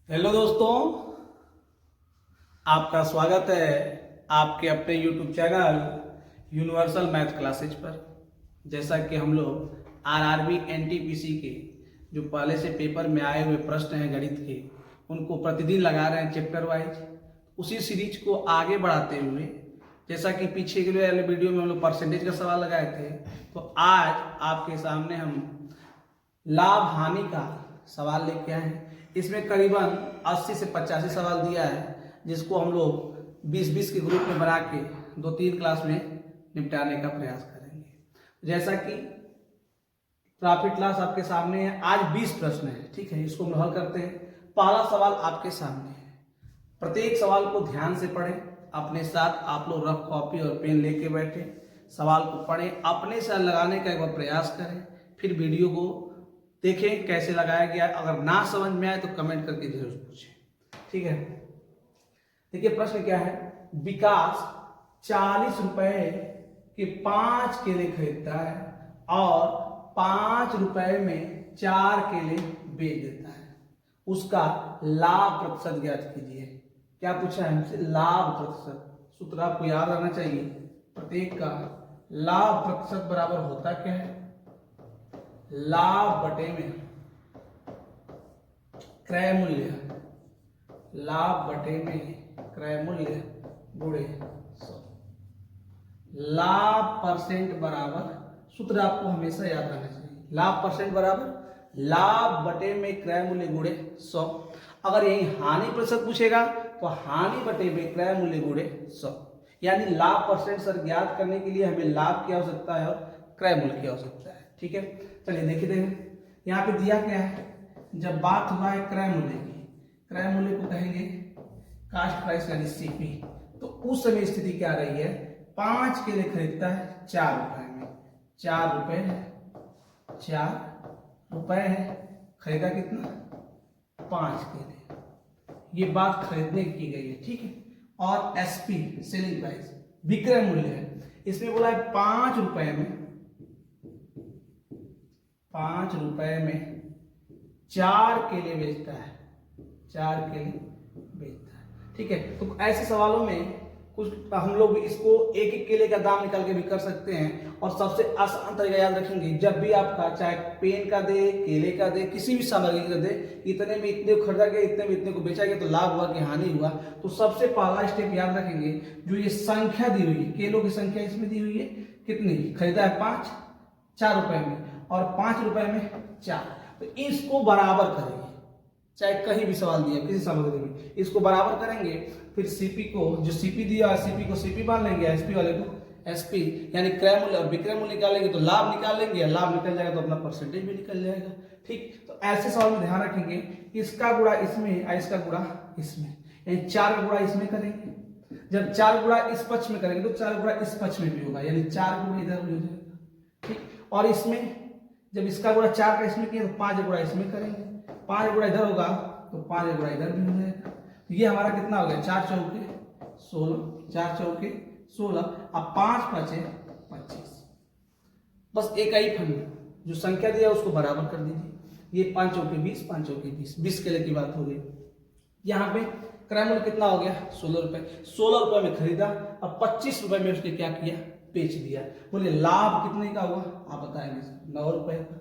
Hello दोस्तों, आपका स्वागत है आपके अपने YouTube channel universal math classes पर। जैसा कि हम लोग आरआरबी एनटीपीसी के जो पहले से पेपर में आए हुए प्रश्न हैं गणित के, उनको प्रतिदिन लगा रहे हैं चैप्टर वाइज। उसी सीरीज को आगे बढ़ाते हुए, जैसा कि पीछे के वाले वीडियो में हम लोग परसेंटेज का सवाल लगाए थे, तो आज आपके सामने हम लाभ हानि का सवाल लेके आए हैं। इसमें करीबन 80 से 85 सवाल दिया है, जिसको हम लोग 20-20 के ग्रुप में बना के 2-3 क्लास में निपटाने का प्रयास करेंगे। जैसा कि प्रॉफिट लॉस आपके सामने है। आज 20 प्रश्न है, ठीक है। इसको हम हल करते हैं। पहला सवाल आपके सामने है। प्रत्येक सवाल को ध्यान से पढ़ें। अपने साथ आप लोग रफ कॉपी और पेन लेके बैठे, सवाल को पढ़ें, अपने से लगाने का एक बार प्रयास करें, फिर वीडियो को देखें कैसे लगाया गया। अगर ना समझ में आए तो कमेंट करके जरूर पूछें, ठीक है। देखिए प्रश्न क्या है। विकास 40 रुपए के 5 केले खरीदता है और 5 रुपए में 4 केले बेच देता है। उसका लाभ प्रतिशत ज्ञात कीजिए। क्या पूछा है हमसे? लाभ प्रतिशत। सूत्र आपको याद रहना चाहिए। प्रत्येक का लाभ प्रतिशत बराबर होता क्या है? लाभ बटे में क्रय मूल्य, लाभ बटे में क्रय मूल्य गुणे 100। लाभ परसेंट बराबर, सूत्र आपको हमेशा याद रहना चाहिए। लाभ परसेंट बराबर लाभ बटे में क्रय मूल्य गुणे 100। अगर यही हानि प्रतिशत पूछेगा तो हानि बटे में क्रय मूल्य गुणे 100। यानी लाभ परसेंट सर ज्ञात करने के लिए हमें लाभ की आवश्यकता है और क्रय मूल्य की आवश्यकता है, ठीक है। चलिए देखिए यहाँ पे दिया क्या है। जब बात हुआ है क्रय मूल्य की, क्रय मूल्य को कहेंगे कास्ट प्राइस यानी सीपी। तो उस समय स्थिति क्या रही है? 5 केले खरीदता है 4 रुपए में। 4 रुपए है, 4 रुपए है, खरीदा कितना? 5 केले। ये बात खरीदने की गई है, ठीक है। और एसपी सेलिंग प्राइस विक्रय मूल्य है। इसमें बोला है 5 रुपए में, 5 रुपए में 4 केले बेचता है, 4 केले बेचता है, ठीक है। तो ऐसे सवालों में कुछ हम लोग इसको एक एक केले का दाम निकाल के भी कर सकते हैं। और सबसे आसान तरीका याद रखेंगे, जब भी आपका चाहे पेन का दे, केले का दे, किसी भी सामग्री का दे, इतने में इतने को खरीदा गया, इतने में इतने को बेचा गया, तो लाभ हुआ कि हानि हुआ, तो सबसे पहला स्टेप याद रखेंगे। जो ये संख्या दी हुई है, केलों की संख्या इसमें दी हुई है, कितनी खरीदा है? 5, 4 रुपए में, और 5 रुपए में 4। तो इसको बराबर करेंगे। चाहे कहीं भी सवाल दिया किसी सामग्री में, इसको बराबर करेंगे। फिर सीपी को, जो सीपी दिया सीपी को सीपी मान लेंगे, एसपी वाले को एसपी, यानी क्रय मूल्य और विक्रय मूल्य निकालेंगे तो लाभ निकाल लेंगे। लाभ निकल जाएगा तो अपना परसेंटेज भी निकल जाएगा, ठीक। तो ऐसे सवाल में ध्यान रखेंगे, इसका गुणा इसमें और इसका गुणा इसमें, यानी 4 का गुणा इसमें करेंगे। जब 4 गुणा इस पक्ष में करेंगे तो 4 गुणा इस पक्ष में भी होगा, यानी 4 गुणा इधर भी हो जाएगा, ठीक। और इसमें जब इसका गुणा 4 का इसमें किया तो 5 गुणा इसमें करेंगे, 5 गुणा इधर होगा तो 5 गुणा इधर भी हो जाएगा। तो ये हमारा कितना हो गया? 4 चौके 16, 4 चौके 16, अब 5 5 25। बस एक ही फंड जो संख्या दिया उसको बराबर कर दीजिए। ये 5 चौके 20, 5 चौके 20, 20 केले की बात हो गई। यहाँ पे क्रय मूल्य कितना हो गया? 16 रुपए। 16 रुपए में खरीदा और 25 रुपए में उसने क्या किया? बेच दिया। बोले लाभ कितने का हुआ? आप बताएंगे 9 रुपए का।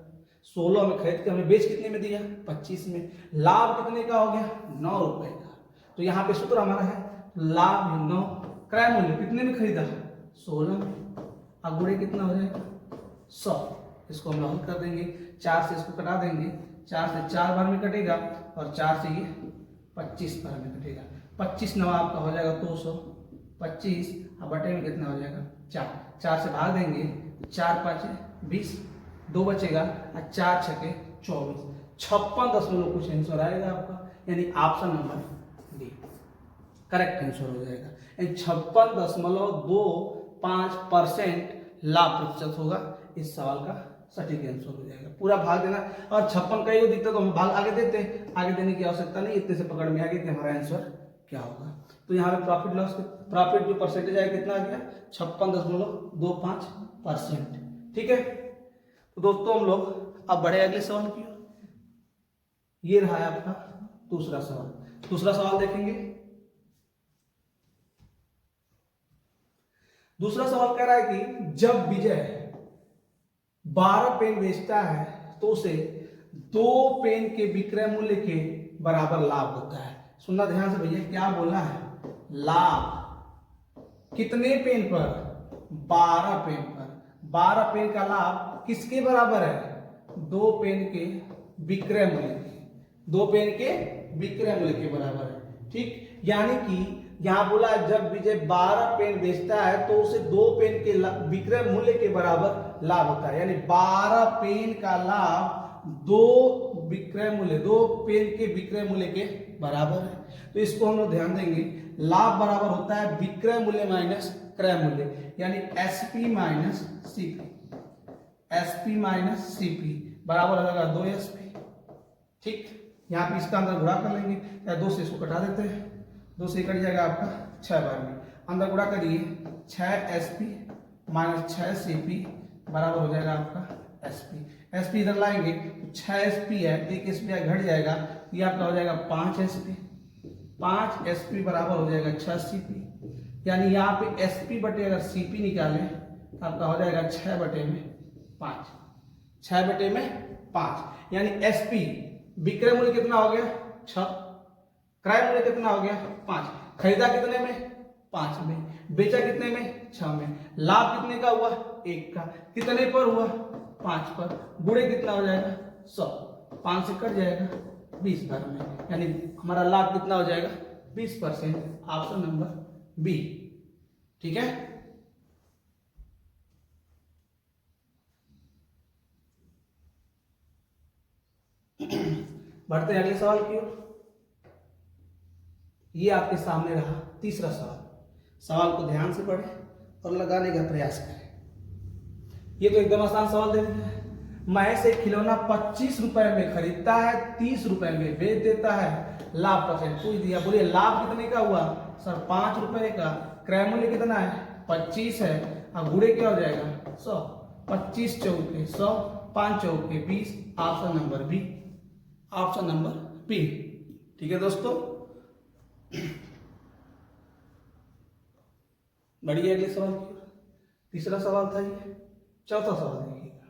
16 में खरीद के हमें बेच कितने में दिया? 25 में। लाभ कितने का हो गया? 9 रुपए का। तो यहाँ पे सूत्र हमारा है लाभ 9, क्रय मूल्य कितने में खरीदा? 16 में। अब गुणे कितना हो जाएगा? 100। इसको हम हल कर देंगे। 4 से इसको कटा देंगे, 4 से 4 बार में कटेगा और 4 से ये 25 बार में कटेगा। 25 9 आपका हो जाएगा 200, 25 अब बटे में कितना हो जाएगा? 4। 4 से भाग देंगे, 4 5 20, 2 बचेगा और 4 6 24, 56 कुछ आंसर आएगा आपका, यानी option number D correct answer हो जाएगा। यानी 56.25% लाभ प्रतिशत होगा। इस सवाल का सटीक आंसर हो जाएगा। पूरा भाग देना, और 56 कहीं दिखता तो हम भाग आगे देते, आगे देने की आवश्यकता नहीं, इतने से पकड़ में आ गया कि हमारा आंसर क्या होगा। तो यहाँ पे प्रॉफिट लॉस, प्रॉफिट जो परसेंटेज आया कितना आ गया? 56.25%, ठीक है। तो दोस्तों हम लोग अब बढ़े अगले सवाल की ओर। ये रहा है आपका दूसरा सवाल देखेंगे। दूसरा सवाल कह रहा है कि जब विजय 12 पेन बेचता है तो उसे 2 पेन के विक्रय मूल्य के बराबर लाभ होता है। सुनना ध्यान से भैया, क्या बोलना है? लाभ कितने पेन पर? 12 पेन पर। 12 पेन का लाभ किसके बराबर है? 2 पेन के विक्रय मूल्य के, 2 पेन के विक्रय मूल्य के बराबर है। ठीक, यानी कि यहां बोला जब विजय 12 पेन बेचता है तो उसे 2 पेन के विक्रय मूल्य के बराबर लाभ होता है, यानी 12 पेन का लाभ 2 पेन के विक्रय मूल्य के बराबर है। तो इसको हम लोग ध्यान देंगे, लाभ बराबर होता है विक्रय मूल्य माइनस क्रय मूल्य, यानी SP minus CP. SP minus CP बराबर हो जाएगा 2 एसपी। ठीक, यहाँ पे इसका अंदर गुणा कर लेंगे, या 2 से इसको कटा देते हैं, 2 से कट जाएगा आपका 6 बार में। अंदर गुणा करिए, 6 एसपी माइनस 6 सीपी बराबर हो जाएगा आपका एसपी। एसपी इधर लाएंगे तो 6 एसपी है, 1 एसपी घट जाएगा, ये आपका हो जाएगा 5 एसपी। 5 एसपी बराबर हो जाएगा 6 सीपी, यानी यहाँ पे एसपी बटे अगर सीपी निकालें तो आपका हो जाएगा 6 बटे में 5। 6 बटे में 5, यानी एसपी विक्रय मूल्य कितना हो गया? 6। क्रय मूल्य कितना हो गया? 5। खरीदा कितने में? 5 में। बेचा कितने में? 6 में। लाभ कितने का हुआ? 1 का। कितने पर हुआ? 5 पर। गुणे कितना हो जाएगा? 100। 5 से कट जाएगा 20 बार में, यानी हमारा लाभ कितना हो जाएगा? 20%। Option number B. ठीक है, बढ़ते हैं अगले सवाल की ओर। ये आपके सामने रहा तीसरा सवाल। सवाल को ध्यान से पढ़ें और लगाने का प्रयास करें। ये तो एकदम आसान सवाल दे दिया है। महेश एक खिलौना 25 रुपए में खरीदता है, 30 रुपए में बेच देता है, लाभ परसेंट पूछ दिया। बोलिए लाभ कितने का हुआ? सर 5 रुपए का। क्रय मूल्य कितना है? 25 है, अब गुणे क्या हो जाएगा? 100। 25 चौके 100, 5 चौके 20। Option number B. Option number B. ठीक है दोस्तों, बढ़िया। अगले सवाल की ओर। तीसरा सवाल था ये। चौथा सवाल देखिएगा।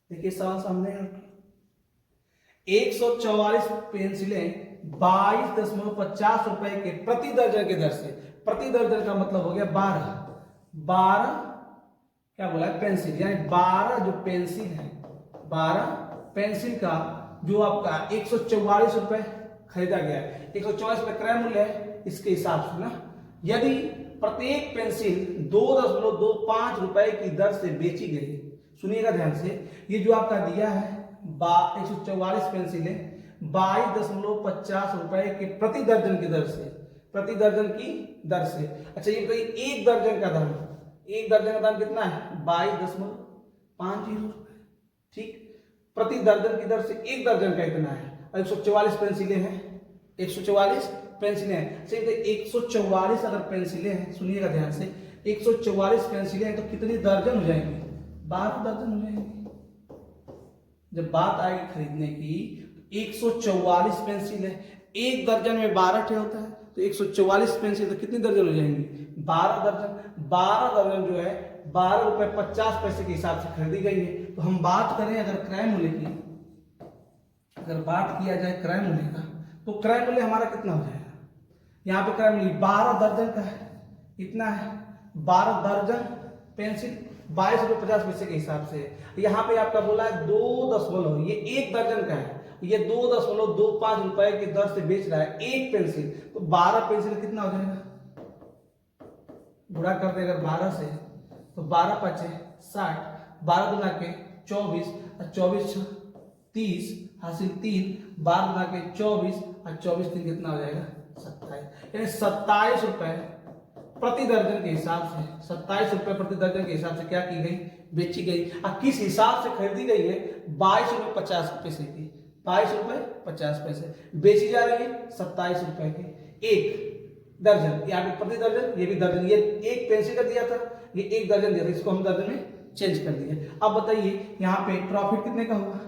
देखिए सवाल सामने है आपके। 144 पेंसिलें 22.50 रुपए के प्रति दर्जन के दर से, प्रति दर्जन का मतलब हो गया 12 क्या बोला है? पेंसिल, यानी 12 जो पेंसिल है, 12 पेंसिल का जो आपका 144 रुपए खरीदा गया है। 144 रुपए क्रय मूल्य है, इसके हिसाब से ना, यदि प्रत्येक पेंसिल 2.25 रुपए की दर से बेची गई, सुनिएगा ध्यान से, ये जो आपका दिया है 144 पेंसिलें 22.50 रुपए के प्रति दर्जन की दर से, प्रति दर्जन की दर से। अच्छा ये बताइए एक दर्जन का दाम, एक दर्जन का दाम कितना है? 22.50 रुपए। ठीक, प्रति दर्जन की दर से एक दर्जन का इतना है, और 144 पेंसिलें हैं, 144 पेंसिलें हैं। चलिए 144 अगर पेंसिलें हैं, सुनिएगा ध्यान से, 144 पेंसिलें हैं तो कितनी दर्जन हो जाएंगी? 12 दर्जन हो जाएंगी। जब बात आएगी खरीदने की, 144 पेंसिल है, एक दर्जन में 12 ठे होता है, तो 144 पेंसिल तो कितनी दर्जन हो जाएंगी? 12 दर्जन। 12 दर्जन जो है 12 रुपए 50 पैसे के हिसाब से खरीदी गई है। तो हम बात करें अगर क्रय मूल्य की, अगर बात किया जाए क्रय मूल्य का, तो क्रय मूल्य हमारा कितना हो जाएगा? यहाँ पे क्रय मूल्य 12 दर्जन का है, इतना है 12 दर्जन पेंसिल 22 रुपए 50 पैसे के हिसाब से। यहाँ पे आपका बोला है 2 ये एक दर्जन का है, ये 2.25 रुपए की दर से बेच रहा है एक पेंसिल, तो 12 पेंसिल कितना हो जाएगा? गुणा करते अगर 12 से, तो 12 पचे 60, 12 गुना के 24 और 24 30 हासिल 3, 12 गुना के 24 और 24 3 कितना हो जाएगा? 27, यानी 27 रुपए प्रति दर्जन के हिसाब से, 27 रुपए प्रति दर्जन के हिसाब से क्या की गई? बेची गई। और किस हिसाब से खरीदी गई है? 22 रुपए 50 पैसे की, 22 रुपए 50 पैसे बेची जा रही है 27 रुपए की एक दर्जन। यहाँ पे प्रति दर्जन, ये भी दर्जन, ये एक पेंसिल का दिया था, ये एक दर्जन दिया था, इसको हम दर्जन में चेंज कर दिए। अब बताइए यहाँ पे प्रॉफिट कितने का हुआ?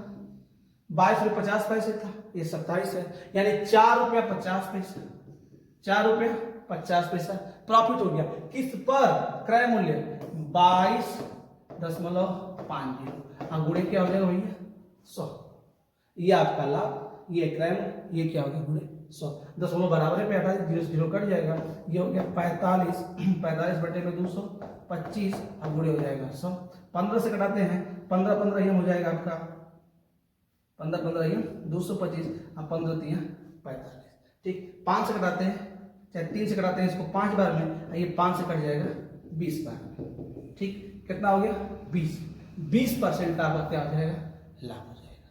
22 रुपए 50 पैसे था, ये 27 है, यानी 4 रुपया 50 पैसा, 4 रुपया 50 पैसा प्रॉफिट हो गया। किस पर? क्रय मूल्य 22.50। गुणे क्या हो जाएगा भैया? 100। ये आपका लाभ, ये क्रय मूल्य, ये क्या हो गया? गुणे 100। दशमलव बराबर है पे 28, 0 से 0 कट जाएगा, ये हो गया 45, 45 बटे में 225, अब गुणे हो जाएगा 100। 15 से कटाते हैं, 15 15 ये हो जाएगा आपका 15 15 ये 225, अब 15 3 45। ठीक, 5 से कटाते हैं, चाहे 3 से कटाते हैं, इसको 5 बार में, ये 5 से कट जाएगा 20 बार में। ठीक, कितना हो गया? 20% का आपका क्या हो जाएगा? लाभ हो जाएगा।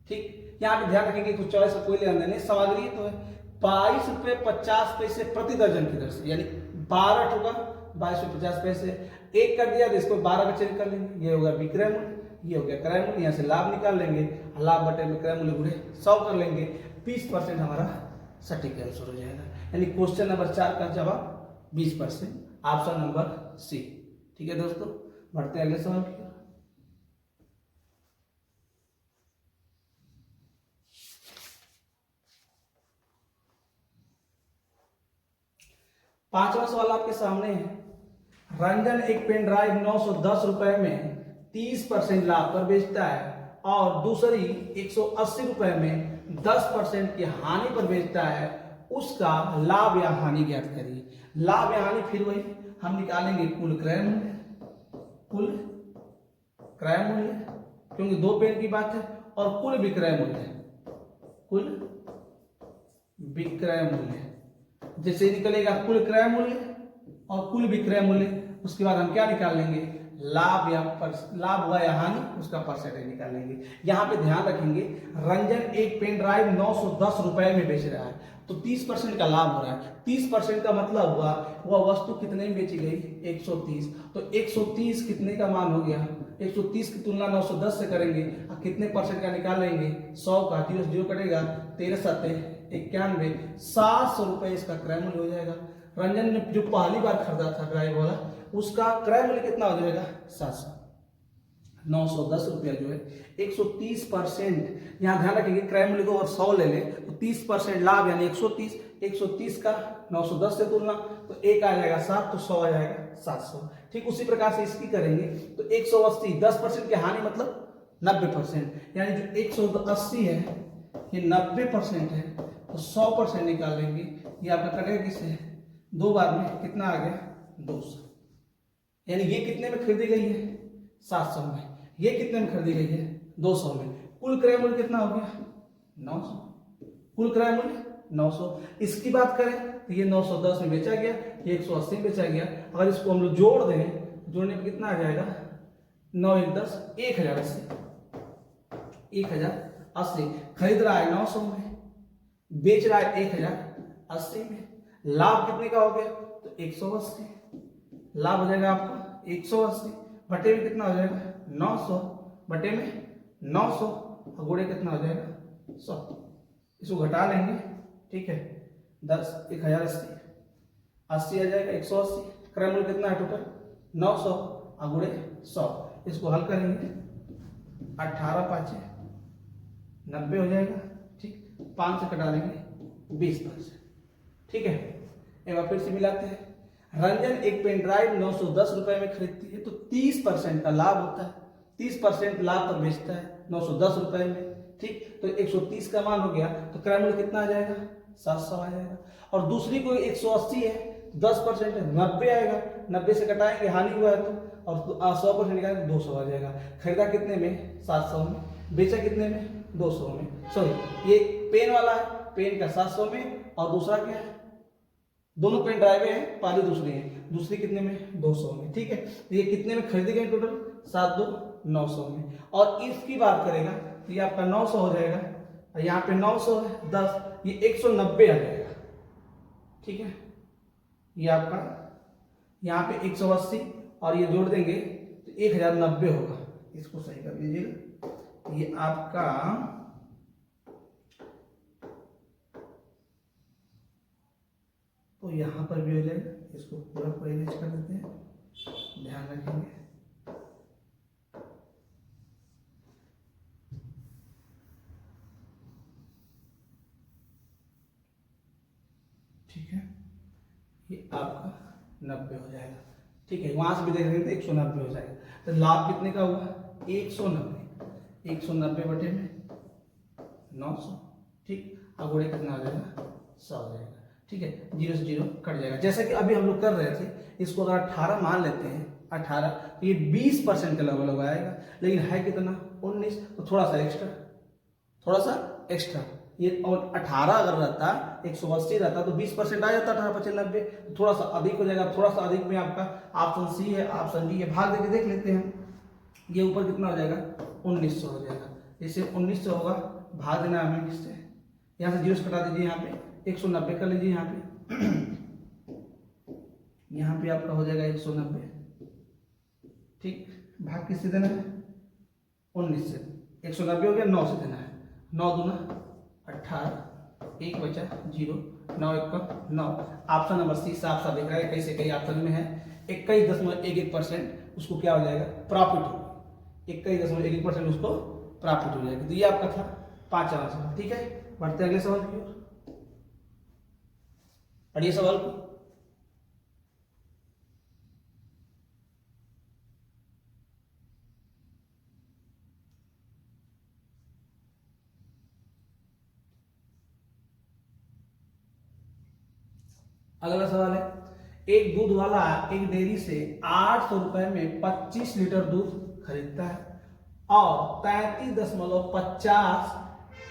ठीक, यहाँ पे ध्यान रखेंगे कुछ चॉइस का कोई लेना नहीं, सामग्री तो है 22.50 प्रति दर्जन की दर से, यानी 12 होगा 22.50। एक कर दिया तो इसको 12 का चेंज कर लेंगे, ये होगा विक्रय मूल्य, ये हो गया क्रय मूल्य, यहाँ से लाभ निकाल लेंगे, लाभ बटे में क्रय मूल्य गुणे 100 कर लेंगे, 20% हमारा सटीक आंसर हो जाएगा। यानी क्वेश्चन नंबर 4 का जवाब 20%, ऑप्शन नंबर सी। ठीक है दोस्तों, बढ़ते हैं अगले सवाल की। पांचवा सवाल आपके सामने है। रंजन एक पेन ड्राइव 910 रुपए में 30% लाभ पर बेचता है और दूसरी 180 रुपए में 10% की हानि पर बेचता है, उसका लाभ या हानि ज्ञात करिए। लाभ या हानि फिर वही हम निकालेंगे कुल क्रय मूल्य, कुल क्रय मूल्य, क्योंकि 2 पेन की बात है, और कुल विक्रय मूल्य, कुल विक्रय मूल्य। जैसे निकलेगा कुल क्रय मूल्य और कुल विक्रय मूल्य, उसके बाद हम क्या निकाल लेंगे? लाभ हुआ या हानि, उसका परसेंटेज निकालेंगे। यहाँ पे ध्यान रखेंगे, रंजन एक पेन ड्राइव 910 रुपए में बेच रहा है, तो 30% का लाभ हो रहा है। 30% का मतलब हुआ वह वस्तु कितने में बेची गई? 130। तो 130 कितने का मान हो गया? 130 की तुलना 910 से करेंगे, कितने परसेंट का निकाल लेंगे? 100 का, 0 से 0 कटेगा, 13 7 91, 700 रुपए इसका क्रय मूल्य हो जाएगा। रंजन ने जो पहली बार खरीदा था ड्राइव वाला, उसका क्रय मूल्य कितना हो जाएगा? 700। 910 रुपया जो है 130%, यहाँ ध्यान रखेंगे क्रय मूल्य को और 100 ले लें तो 30% लाभ, यानी 130, 130 का 910 से तुलना, तो एक आ जाएगा 7, तो 100 आ जाएगा 700। ठीक उसी प्रकार से इसकी करेंगे तो 180, 10% की हानि मतलब 90%, यानी जो 180 है ये 90% है, तो 100% निकाल लेंगे, ये आपका कटेगा किससे? 2 बार में, कितना आ गया? 200। यानी ये कितने में खरीदी गई है? 700 में। ये कितने में खरीदी गई है? 200 में। कुल क्रय मूल्य कितना हो गया? 900। कुल क्रय मूल्य 900। इसकी बात करें तो ये 910 में बेचा गया, ये 180 में बेचा गया। अगर इसको हम लोग जोड़ दें, जोड़ने पर कितना आ जाएगा? 9 1 10, 1080, 1080। खरीद रहा है 900 में, बेच रहा है 1080 में। लाभ कितने का हो गया? तो 180। लाभ हो जाएगा आपका 180 बटे में कितना हो जाएगा? 900 बटे में 900, और गुणे कितना हो जाएगा? 100। इसको घटा लेंगे, ठीक है, 10 1080, 80 आ जाएगा, 180। क्रय मूल्य कितना है टोटल? 900, और गुणे 100। इसको हल करेंगे, 18 5 90 हो जाएगा। ठीक, 5 से कटा लेंगे 20%। ठीक है, एक बार फिर से मिलाते हैं। रंजन एक पेन ड्राइव 910 रुपए में खरीदती है, तो 30% का लाभ होता है, 30% लाभ पर बेचता है 910 रुपए में। ठीक, तो 130 का मान हो गया, तो क्रय मूल्य कितना आ जाएगा? 700 आ जाएगा। और दूसरी कोई 180 है, 10% है, 90 आएगा, 90 से कटाएंगे, हानि हुआ है तो, और 100% निकालेंगे 200 आ जाएगा। खरीदा कितने में? 700 में। बेचा कितने में? 200 में। सॉरी, ये पेन वाला है, पेन का 700 में, और दूसरा क्या है? दोनों पेन ड्राइवें हैं, पहली दूसरी है, दूसरी कितने में? 200 में। ठीक है, तो ये कितने में खरीदे गए टोटल? 7 2 900 में। और इसकी बात करेगा तो ये आपका 900 हो जाएगा, और यहाँ पे 900 है 10, ये 190 आ जाएगा। ठीक है, ये आपका यहाँ पे 180 और ये जोड़ देंगे तो 1090 होगा। इसको सही कर लीजिएगा, ये आपका तो यहाँ पर भी हो जाएगा। इसको पूरा पहले कर देते हैं, ध्यान रखेंगे। ठीक है, ये आपका 90 हो जाएगा। ठीक है, वहां से भी देख रहे थे 190 हो जाएगा। तो लाभ कितने का हुआ? 190, 190 बटे में 900। ठीक, अब गुणे कितना आ जाएगा? 100 हो जाएगा। ठीक है, 0 से 0 कट जाएगा। जैसा कि अभी हम लोग कर रहे थे, इसको अगर 18 मान लेते हैं 18, तो ये 20% के लगभग आएगा, लेकिन है कितना? 19, तो थोड़ा सा एक्स्ट्रा ये, और 18 अगर रहता 180 रहता तो 20% आ जाता, 18 × 90, थोड़ा सा अधिक हो जाएगा। थोड़ा सा अधिक में आपका ऑप्शन सी है, ऑप्शन डी है। भाग देके देख लेते हैं, ये ऊपर कितना हो जाएगा? 1900 हो जाएगा। जैसे 1900 होगा, भाग देना हमें किससे? यहाँ से 0 से कटा दीजिए, यहाँ पे 190 कर लीजिए, यहाँ पे आपका हो जाएगा 190। ठीक, भाग किससे देना है? 19 से। 190 हो गया, 9 से देना है। 9 दूना 18, 1 बचा 0, 9 1 का 9। ऑप्शन नंबर सी साफ साफ दिख रहा है, कैसे कई ऑप्शन में है 21.11%, उसको क्या हो जाएगा? प्रॉफिट हो। 21.11% उसको प्रॉफिट हो जाएगा। तो ये आपका था 5वां सवाल। ठीक है, बढ़ते अगले सवाल की ओर। पढ़िए सवाल को। अगला सवाल है, एक दूध वाला एक डेयरी से 800 रुपए में 25 लीटर दूध खरीदता है और 33.50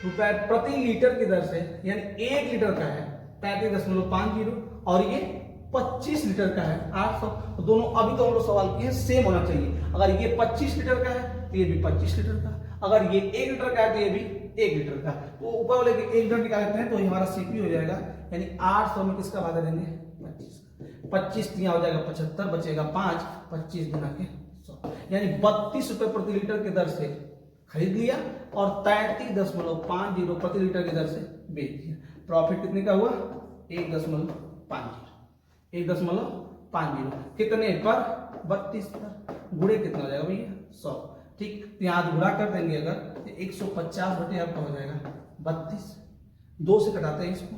रुपए प्रति लीटर की दर से, यानी 1 लीटर का है 33.50 और ये 25 लीटर का है 800। तो दोनों अभी तो हम लोग सवाल किए सेम होना चाहिए। अगर ये 25 लीटर का है तो ये भी 25 लीटर का, अगर ये 1 लीटर का है तो ये भी 1 लीटर का। तो ऊपर वाले के 1 लीटर निकाल लेते हैं, तो ये हमारा सीपी हो जाएगा, यानी 800 में किसका भागा देंगे? 25 का। 25 यहाँ हो जाएगा 75, बचेगा 5, 25 गुना के 100, यानी 32 रुपए प्रति लीटर की दर से खरीद लिया और 33.50 प्रति लीटर की दर से बेच दिया। प्रॉफिट कितने का हुआ? 1.50 कितने पर? 32 पर। गुणे कितना हो जाएगा भैया? 100। ठीक, यहाँ गुणा कर देंगे अगर, तो 150 बटे आपका हो जाएगा 32। 2 से कटाते हैं इसको,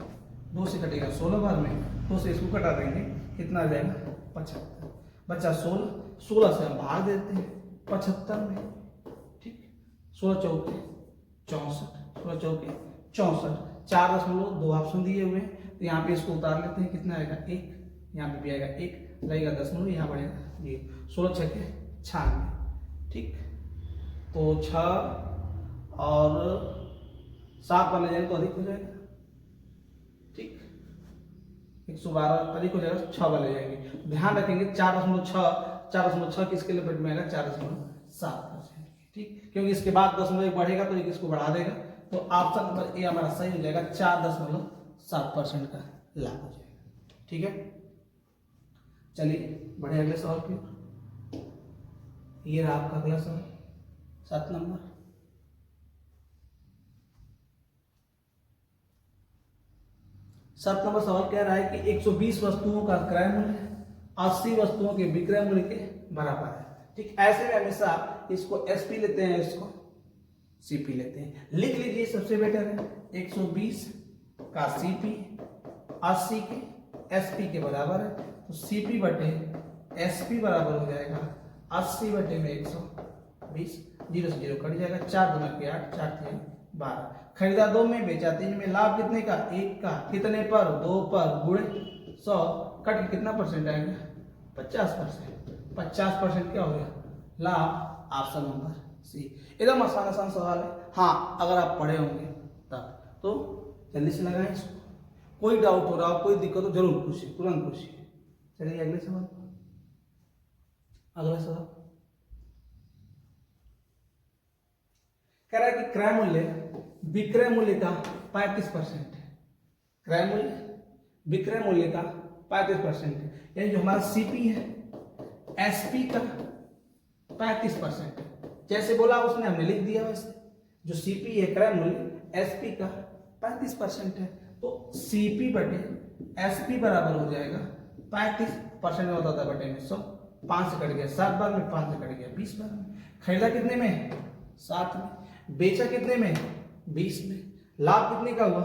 2 से कटेगा 16 बार में, 2 से इसको कटा देंगे, कितना आ जाएगा? 75। बच्चा 16 से हम भाग देते हैं 75 में। ठीक, 16 चौके 64, 16 चौके 64, 4.2 ऑप्शन दिए हुए हैं, तो यहाँ पे इसको उतार लेते हैं, कितना आएगा? 1, यहाँ पे भी आएगा 1, लगेगा 10, यहाँ बढ़ेगा 0, 16 छक्के 96। ठीक, तो 6 और 7 वाले जाए तो अधिक हो जाएगा। ठीक, 112 अधिक हो जाएगा, 6 वाले जाएंगे। ध्यान रखेंगे 4.6 किसके लिए पेट में आएगा? 4.7%। ठीक, क्योंकि इसके बाद 0.1 बढ़ेगा तो इसको बढ़ा देगा, तो ऑप्शन नंबर ए हमारा सही हो जाएगा, 4.7% का लाभ हो जाएगा। ठीक है, चलिए बढ़े अगले सवाल की ओर। ये रहा आपका अगला सवाल, 7 नंबर। सवाल कह रहा है कि 120 वस्तुओं का क्रय मूल्य 80 वस्तुओं के विक्रय मूल्य के बराबर है। ठीक, ऐसे में हमेशा इसको एसपी लेते हैं, इसको सीपी लेते हैं। लिख लीजिए, सबसे बेटर है 120 का सीपी 80 के एसपी के बराबर है, तो सीपी बटे एसपी बराबर हो जाएगा 80 बटे में 120, 0 से 0 कट जाएगा, 4 दूना के 8, 4 3 12। खरीदा 2 में, बेचा 3 में, लाभ कितने का? 1 का। कितने पर? 2 पर। गुणे 100, कट के कितना परसेंट आएगा? 50%। 50% क्या हो गया? लाभ। Option number C. एकदम आसान सवाल है। हाँ, अगर आप पढ़े होंगे तब तो जल्दी से लगाएं इसको। कोई डाउट हो रहा हो, कोई दिक्कत हो, जरूर पूछिए, तुरंत पूछिए। चलिए अगले सवाल। अगला सवाल कह रहा है कि क्रय मूल्य विक्रय मूल्य का 35% है। क्रय मूल्य विक्रय मूल्य का 35% है, यानी जो हमारा सीपी है एसपी का 35% है। जैसे बोला उसने, हमने लिख दिया वैसे। जो सीपी है क्रय मूल्य एसपी का 35% है, तो सीपी बटे एसपी बराबर हो जाएगा 35% में होता था बटे में 100, 5 से कट गया 7 बार में, 5 से कट गया 20 बार में। खरीदा कितने में? 7 में। बेचा कितने में? 20 में। लाभ कितने का हुआ?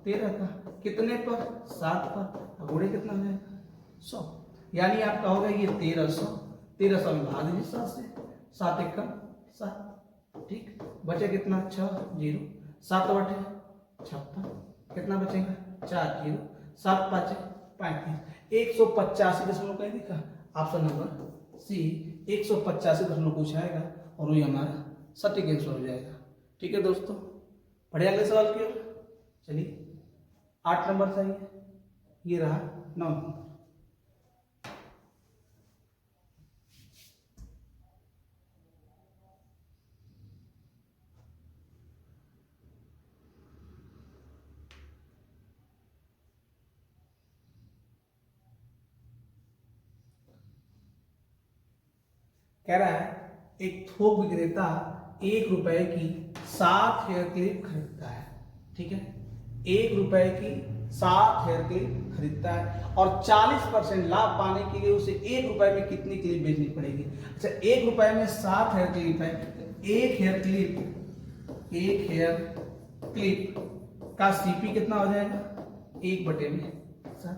13 का, कितने पर 7 पर, गुणे कितना हो जाएगा 100, यानी आपका होगा ये 1300, 1300 में भाग दीजिए 7 से, 7 एक कम 7, ठीक, बचे कितना 6 0, 7 बटे 56, कितना बचेगा 4 0, 7 5 35, 185.कहीं दिखा, ऑप्शन नंबर सी 185 कुछ आएगा और वही हमारा सटीक आंसर हो जाएगा। ठीक है दोस्तों, बढ़िया अगले सवाल की ओर चलिए। 8 नंबर चाहिए, ये रहा 9 नंबर। कह रहा है एक थोक विक्रेता 1 रुपए की 7 हेयर क्लिप खरीदता है, ठीक है, 1 रुपए की 7 हेयर क्लिप खरीदता है और 40% लाभ पाने के लिए उसे 1 रुपए में कितनी क्लिप बेचनी पड़ेगी। अच्छा, 1 रुपए में 7 हेयर क्लिप है, एक हेयर क्लिप का सीपी कितना हो जाएगा 1/7।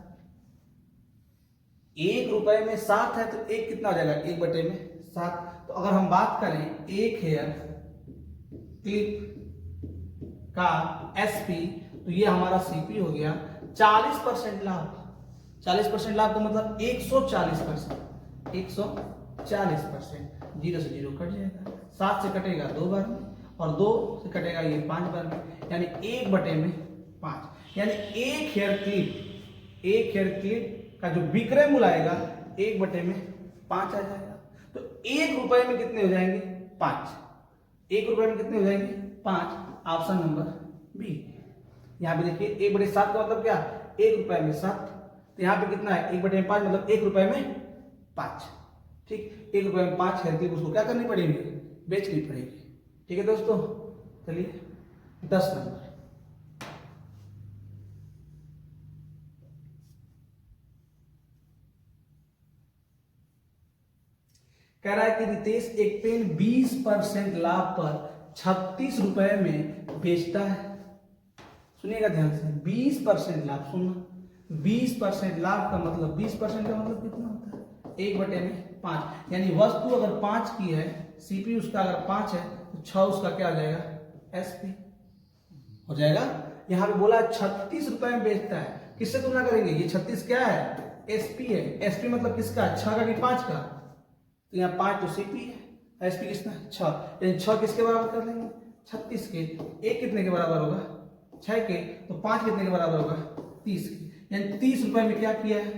1 रुपए में 7 है तो एक कितना हो जाएगा 1/7। तो अगर हम बात करें एक हेयर क्लिप का एसपी, तो ये हमारा सीपी हो गया 40% लाभ। 40% लाभ का मतलब 140%, 140%, 0 से 0 कट जाएगा, 7 से कटेगा 2 बार में और 2 से कटेगा ये 5 बार में, यानी 1/5, यानी एक हेयर क्लिप का जो विक्रय मूल्य आएगा 1/5 आ जाएगा। तो 1 रुपए में कितने हो जाएंगे 5, 1 रुपए में कितने हो जाएंगे 5, ऑप्शन नंबर बी। यहाँ पे देखिए 1/7 का मतलब क्या, 1 रुपए में 7, तो यहाँ पे कितना है 1/5 मतलब 1 रुपए में 5, ठीक, 1 रुपए में 5 हेयर क्लिप उसको क्या करनी पड़ेगी, बेचनी पड़ेगी। ठीक है दोस्तों, चलिए 10 नंबर। कह रहा है कि रितेश एक पेन 20% लाभ पर 36 रुपए में बेचता है। सुनिएगा ध्यान से, 20% लाभ, सुनना 20% लाभ का मतलब 20% का मतलब कितना होता है 1/5, यानी वस्तु अगर 5 की है, सीपी उसका अगर 5 है तो 6 उसका क्या हो जाएगा एसपी हो जाएगा। यहाँ पे बोला 36 रुपए में बेचता है, किससे तुलना करेंगे, ये 36 क्या है एसपी है, एसपी मतलब किसका 6 का कि 5 का, तो यहाँ 5 तो सीपी है, एसपी कितना 6, यानी 6 किसके बराबर कर लेंगे 36 के, एक कितने के बराबर होगा 6 के, तो 5 कितने के बराबर होगा 30 के, यानी 30 रुपए में क्या किया है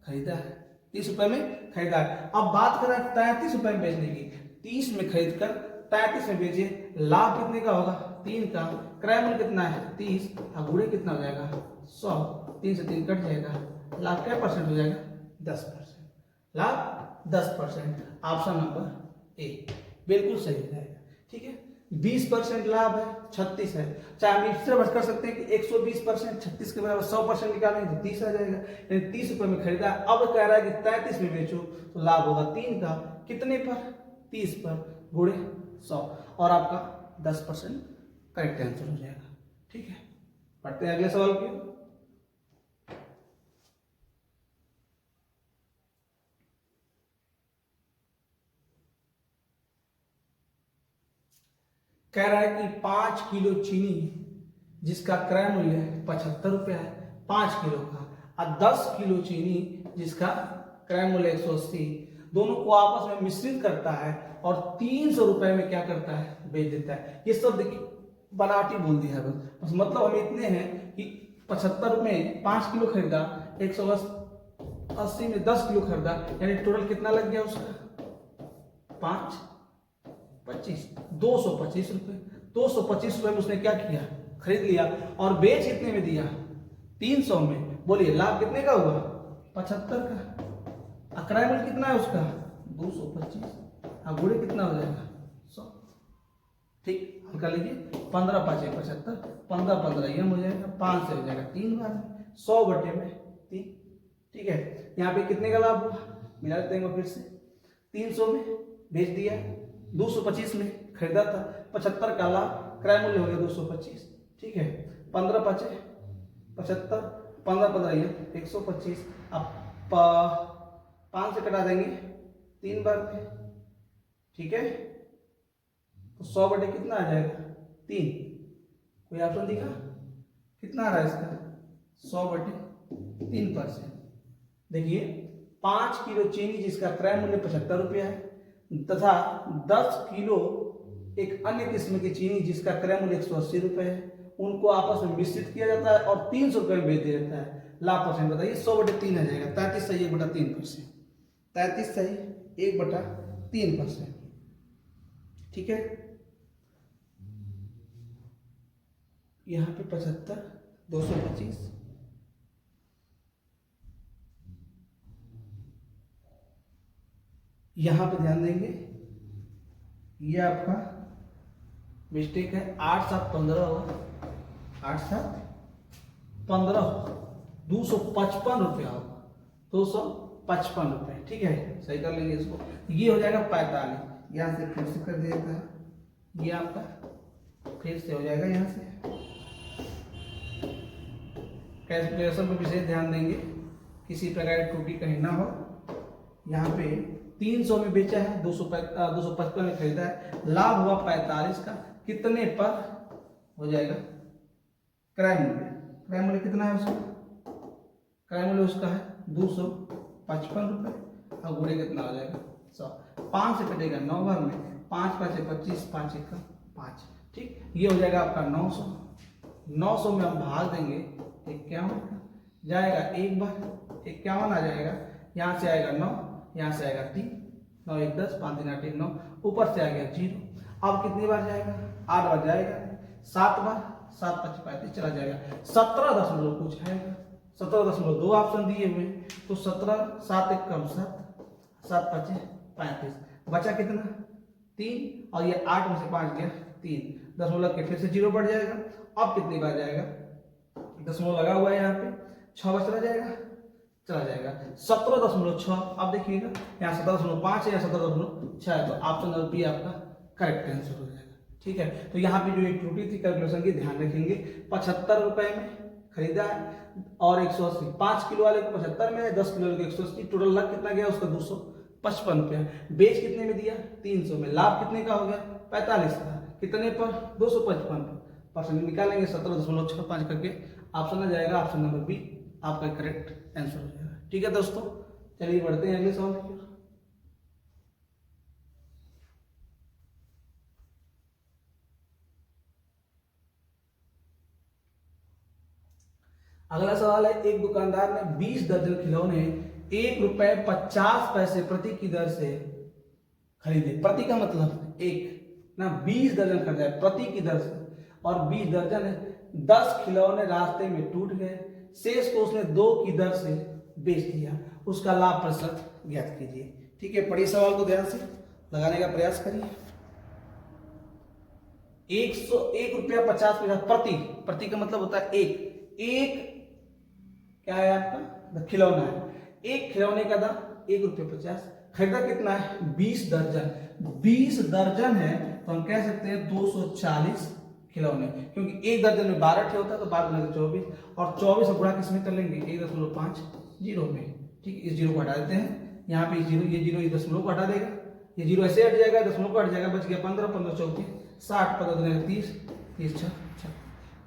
खरीदा है, 30 रुपए में खरीदा है। अब बात करें 33 रुपए में बेचने की, 30 में खरीद कर 33 में बेचे, लाभ कितने का होगा 3 का, क्रय मूल्य कितना है 30, गुणे कितना हो जाएगा 100, 3 से 3 कट जाएगा, लाभ क्या परसेंट हो जाएगा 10%, लाभ 10%, ऑप्शन नंबर ए बिल्कुल सही हो जाएगा। ठीक है, 20% लाभ है 36 है, चाहे हम इस तरह कर सकते हैं कि 120% 36 के बराबर 100% निकालेंगे तो 30 आ जाएगा, यानी 30 रुपए में खरीदा। अब कह रहा है कि 33 में बेचो तो लाभ होगा 3 का, कितने पर 30 पर, गुणे 100, और आपका 10% करेक्ट आंसर हो जाएगा। ठीक है, पढ़ते हैं अगले सवाल की। कह रहा है कि 5 किलो चीनी जिसका क्रय मूल्य 75 रुपया है 5 किलो का, और 10 किलो चीनी जिसका क्रय मूल्य 180, दोनों को आपस में मिश्रित करता है और 300 रुपए में क्या करता है बेच देता है। ये सब देखिए बनावटी बोल दिया है, बस मतलब हम इतने हैं कि 75 में 5 किलो खरीदा, 180 में 10 किलो खरीदा, यानी टोटल कितना लग गया उसका 5 25 225 रुपए। 225 रुपए में उसने क्या किया खरीद लिया, और बेच कितने में दिया 300 में। बोलिए लाभ कितने का हुआ 75 का, क्रय मूल्य कितना है उसका 225, गुणे कितना हो जाएगा 100। ठीक, हल्का लीजिए, 15 5 75, 15 15 यम हो जाएगा, 5 से हो जाएगा 3 बार में, 100 बटे में 3। ठीक है, यहाँ पे कितने का लाभ हुआ मिला देंगे फिर से, 300 में बेच दिया, 225 में खरीदा था, 75 का लाभ, क्रय मूल्य हो गया 225। ठीक है, 15 5 75, 15 ये 125। अब 5 से कटा देंगे 3 बार में, ठीक है। तो 100 बटे कितना आ जाएगा 3। कोई ऑप्शन दिखा कितना आ रहा है इसका 100 बटे 3%। देखिए 5 किलो चीनी जिसका क्रय मूल्य 75 रुपया है तथा 10 किलो एक अन्य किस्म की चीनी जिसका क्रय मूल्य 180 रुपये है, उनको आपस में मिश्रित किया जाता है और 300 रुपये में बेच दिया जाता है। लाभ परसेंट बताइए। 100 बटे 3 आ जाएगा 33 सही 1/3%। 33 सही 1/3%, ठीक है। यहाँ पे 75, 225, यहाँ पे ध्यान देंगे ये आपका मिस्टेक है। 8 7 15 होगा, 8 7 15 255 रुपया होगा, 255 रुपये, ठीक है। सही कर लेंगे इसको। ये हो जाएगा 45। यहाँ से फिर से कर देता है ये आपका फिर से हो जाएगा। यहाँ से कैलकुलेशन पर विशेष ध्यान देंगे, किसी प्रकार की त्रुटि कहीं ना हो। यहाँ पे 300 में बेचा है, 255 में खरीदा है, लाभ हुआ 45 का। कितने पर हो जाएगा क्रय मूल्य? क्रय मूल्य कितना है उसका? क्रय मूल्य उसका है 255 रुपये और गुणे कितना हो जाएगा 100। 5 से कटेगा 9 बार में, 5 5 25, 5 1 5, ठीक। ये हो जाएगा आपका 900। 900 में हम भाग देंगे 51 जाएगा एक बार, 51 आ जाएगा। यहाँ से आएगा 9, यहाँ से आएगा 3, 9 1 10, 5 3 8 9, ऊपर से आ गया 0। अब कितनी बार जाएगा? 8 बार जाएगा, 7 बार, 7 5 35 चला जाएगा। 17 दशमलव कुछ आएगा, 17.2 ऑप्शन दिए हुए, तो 17 7 1 कम 7, 7 5 35, बचा कितना 3, और ये 8 में से 5 गया 3, दशमलव के फिर से 0 बढ़ जाएगा। अब कितनी बार जाएगा? दशमलव लगा हुआ है यहाँ पे, 6 बार चला जाएगा, चला जाएगा 17.6। अब देखिएगा यहाँ 17.5 है या 17.6 है, तो ऑप्शन नंबर बी आपका करेक्ट आंसर हो जाएगा, ठीक है। तो यहाँ पे जो एक त्रुटि थी कैलकुलेशन की, ध्यान रखेंगे। 75 रुपए में खरीदा है और 180, 5 किलो वाले को 75 में, 10 किलो वाले को 180, टोटल लाभ कितना गया उसका 255 रुपया। बेच कितने में दिया? 300 में। लाभ कितने का हो गया? 45 का। कितने पर? 255%। निकालेंगे 17.65 करके, ऑप्शन आ जाएगा ऑप्शन नंबर बी आपका करेक्ट आंसर हो जाएगा, ठीक है दोस्तों। चलिए बढ़ते हैं अगले सवाल की ओर। अगला सवाल है, एक दुकानदार ने 20 दर्जन खिलौने ₹1.50 प्रति की दर से खरीदे। प्रति का मतलब एक ना, 20 दर्जन खरीदा है प्रति की दर से, और 20 दर्जन है, 10 खिलौने रास्ते में टूट गए, शेष को उसने 2 की दर से बेच दिया, उसका लाभ प्रतिशत ज्ञात कीजिए, ठीक है। पढ़िए सवाल को ध्यान से लगाने का प्रयास करिए। 101.50 रुपया प्रति, प्रति का मतलब होता है एक क्या है आपका? खिलौना है। एक खिलौने का दाम ₹1.50, खरीदा कितना है? 20 दर्जन। 20 दर्जन है तो हम कह सकते हैं 240 खिलौने, क्योंकि एक दर्जन में 12 होता है, तो 12 गुना 24, और 24 से गुणा किसमें कर लेंगे? 1.50 में, ठीक। इस जीरो को हटा देते हैं, यहाँ पे ये जीरो इस दशमलव को हटा देगा, ये जीरो ऐसे हट जाएगा, दशमलव को हट जाएगा, बच गया 15, 15 34 60, 15 दुनिया 30, 30 6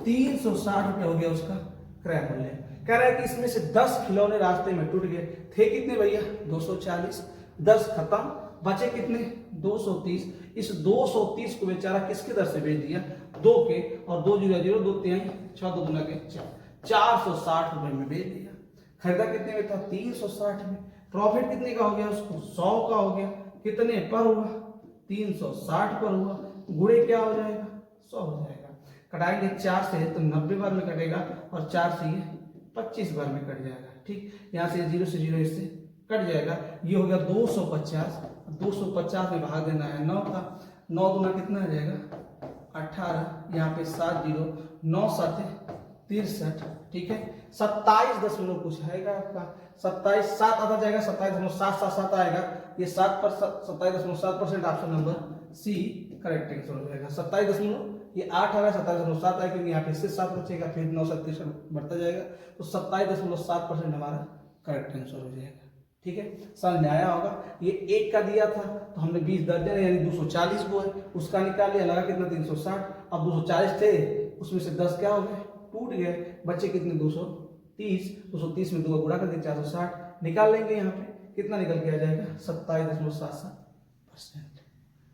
360 रुपये हो गया उसका क्रय मूल्य। कह रहा है कि इसमें से 10 खिलौने रास्ते में टूट गए, थे कितने भैया? 240, 10 खत्म, बचे कितने? 230। इस 230 को बेचारा किसके दर से बेच दिया? 2 के, और 2 0 0 2 3 6 2 के 460 रुपए में बेच दिया। खरीदा कितने में था? 360 में। प्रॉफिट कितने का हो गया उसको? 100 का हो गया। कितने पर हुआ? 360 पर हुआ, गुणे क्या हो जाएगा? 100 हो जाएगा। कटाएंगे 4 से तो 90 बार में कटेगा, और 4 से ये 25 बार में कट जाएगा, ठीक। यहाँ से 0 से 0 इससे कट जाएगा, ये हो गया 250। 250 में भाग देना है 9 का, 9 दूना कितना आ जाएगा? 18, यहाँ पे 7 0, 9 7 63, ठीक है। 27 दशमलव कुछ आएगा आपका, 27 7 आता जाएगा, 27.777 आएगा, ये 7 पर 27.7%, option number C correct answer हो जाएगा। 27.7 ये 8 आ रहा है, 27.7 है क्योंकि यहाँ पे इससे 7 बचेगा, फिर 9 से 30 बढ़ता जाएगा, तो 27.7% हमारा करेक्ट आंसर हो जाएगा। ठीक है, समझ में आया होगा। ये 1 का दिया था तो हमने 20 दर्जन यानी 240 वो है, उसका निकाल लिया, लगा कितना 360। अब 240 थे, उसमें से 10 क्या हो गए, टूट गए, बच्चे कितने 230। 230 में 2 गुणा कर दिया 460 निकाल लेंगे, यहाँ पे कितना निकल के आ जाएगा 27.77%।